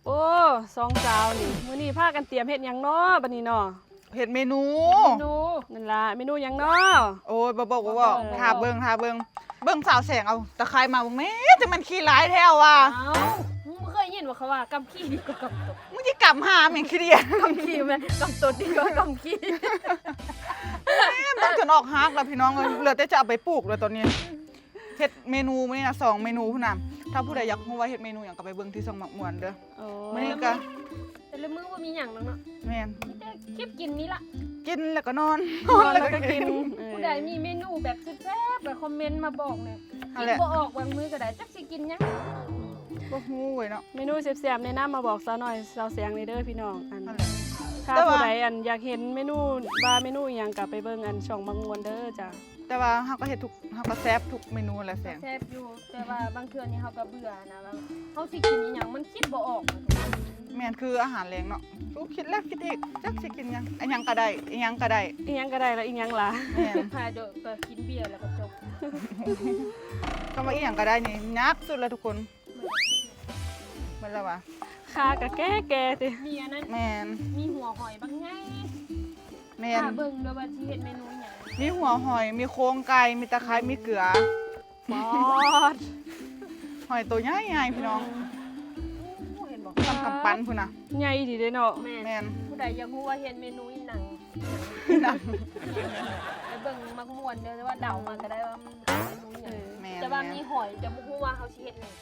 โอ้สองสาวนี่มื้อนี้พากันเตรียมเฮ็ดหยังน้อบัดนี้น้อ เฮ็ดเมนู นูนั่นล่ะเมนูหยังน้อ โอ้ยบ่บอกท่าเบิ่งเบิ่งสาวแสงเอาตะไคร้มาบ่แม่แต่มันขี้ร้ายแท้ว่ะ เอ้ามึงบ่เคยยินว่าเขาว่ากำขี้ดีกว่ากำตด มึงสิกลับหาแม่งขี้เดียน กำขี้แม่นกำตดดีกว่ากำขี้ มันจนออกฮักแล้วพี่น้องเอ้ยเหลือแต่จะเอาไปปลูกเลยตอนนี้เฮ็ดเมนูมื้อนี้นะ2เมนูพุ่นน่ะถ้าผู้ใดอยากรู้ว่าเฮ็ดเมนูหยังก็ไปเบิ่งที่ช่องหมักม่วนเด้อ โอ้ มื้อนี้ก็ แต่ละมื้อว่ามีอย่างแล้วเนาะ แม่น มีแต่คลิปกินนี่ละ กินแล้วก็นอน นอนแล้วก็กิน ผู้ใดมีเมนูแบบแซ่บๆแบบคอมเมนต์มาบอกเนี่ย นั่น คิ แห ด ละ บ่ออกบางมื้อก็ได้จักสิกินหยัง บ่ฮู้เว้ยเนาะ เมนูแซ่บๆแนะนำมาบอกสาวน้อยสาวเสียงนี่เด้อพี่น้องอัน นั่นแหละ ถ้า แต่ว่า ผู้ใดอันอยากเห็นเมนูว่าเมนูอิหยังก็ไปเบิ่งอันช่องบางมวนเด้อจ้ะ แต่ว่าเฮาก็เฮ็ดทุกเฮาก็แซ่บทุกเมนูแหละแสง แซ่บอยู่แต่ว่าบางเทื่อนี่เฮาก็เบื่อนะว่าเฮาสิกินอีหยังมันคิดบ่ออกนะ แม่นคืออาหารแรงเนาะกูคิดแล้วคิดอีกจักสิกินหยังอันหยังก็ได้อีหยังก็ได้ อีหยังก็ได้แล้วอีหยังล่ะ แม่น พาเด้อก็กินเบียร์แล้วก็จบ คำว่าอีหยังก็ได้นี่ยากสุดเลยทุกคนแม่นแล้ววะ ค่ากะแก่ๆติ มีอันนั้น แม่น มีหัวหอยบางไง แม่น ถ้าเบิ่งเด้อว่าสิเฮ็ดเมนูหยัง มีหัวหอยมีโครงไก่มีตะไคร้มีเกลือ ปอด หอยตัวใหญ่ๆพี่น้อง โอ้เห็นบ่ ทำกำปั้นพุ่นน่ะ ใหญ่ดีเด้เนาะ แม่ แม่น ผู้ใดอยากรู้ว่าเฮ็ดเมนูอีหนัง นะ ไปเบิ่งมักม่วนเด้อว่าเดามาก็ได้ว่ามันเมนูหยัง แม่น แต่ว่ามีหอยจะบ่ฮู้ว่าเขาสิเฮ็ดหยัง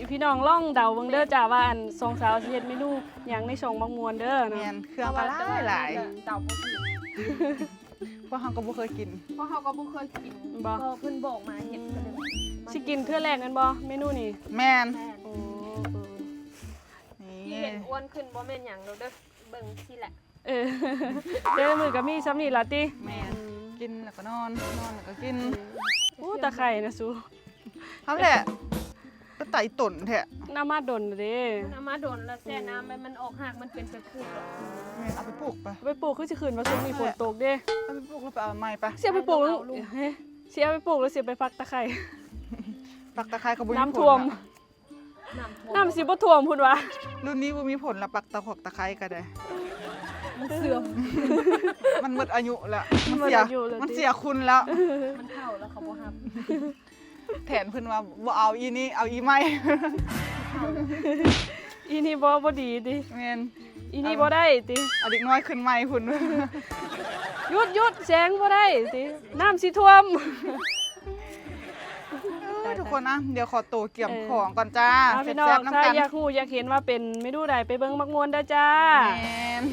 พี่น้องล่องเดาเบิ่งเด้อจ้าว่าอันสองสาวสิเฮ็ดเมนูหยังในช่องบางมวนเด้อ แม่ เนาะ นเครื่องก็หลาย เดาบ่ถูก ๆเพราะเฮาก็บ่เคยกิน เพราะเขาก็บ่เคยกิน บ่ พอเพิ่นบอกมาเฮ็ดก็เลย สิกินเทื่อแรกกันบ่เมนูนี้ แม่น แม่น โอ้ นี่ ที่เห็นอ้วนขึ้นบ่แม่นหยังดอกเด้อเบิ่งสิแหละ เออเด้อมือก็มีซ้ำนี่ล่ะติ แม่นกินแล้วก็นอนแล้วก็กิน อู้ตะไคร่นะสู เท่าแหละก็ไต่ตุ่นแท้ น้ำมาดนเด้ มันเอามาโดนแล้วแช่น้ำมันออกหากมันเป็นตะคุ่มแล้ว แม่นเอาไปปลูกไป ไปปลูกคือสิคืนว่าช่วงนี้ฝนตกเด้ เอาไปปลูกแล้วไปเอาไม้ไป เสียไปปลูกแล้วเฮ้ยเสียไปปลูกแล้วเสียไปฟักตะไคร่ ปักตะไคร้ก็บ่มี น้ำท่วม ผลละ น้ำท่วม น้ำสิบ่ท่วมพุ่นวะ รุ่นนี้บ่มีผลละปักตะขอกตะไคร้ก็ได้ มันเสื่อม มันหมดอายุแล้ว มันหมดอายุแล้ว มัน ติ เสียคุณแล้ว มันเฒ่าแล้วเขาบ่ฮับ แทนเพิ่นว่าบ่เอาอีนี่เอาอีไม่ อีนี่บ่ดีติ แม่น อีนี่บ่ได้ติ เอาเด็กน้อยขึ้นใหม่พุ่น หยุดแสงบ่ได้ติน้ำสิท่วม ทุกคนนะเดี๋ยวขอตัวเกี่ยมของก่อนจ้า เอาพี่น้อง แซ่บๆ ถ้า น้ำกัน อยากรู้อยากเห็นว่าเป็นเมนูใดไปเบิ่งมักมวนเด้อจ้า แม่น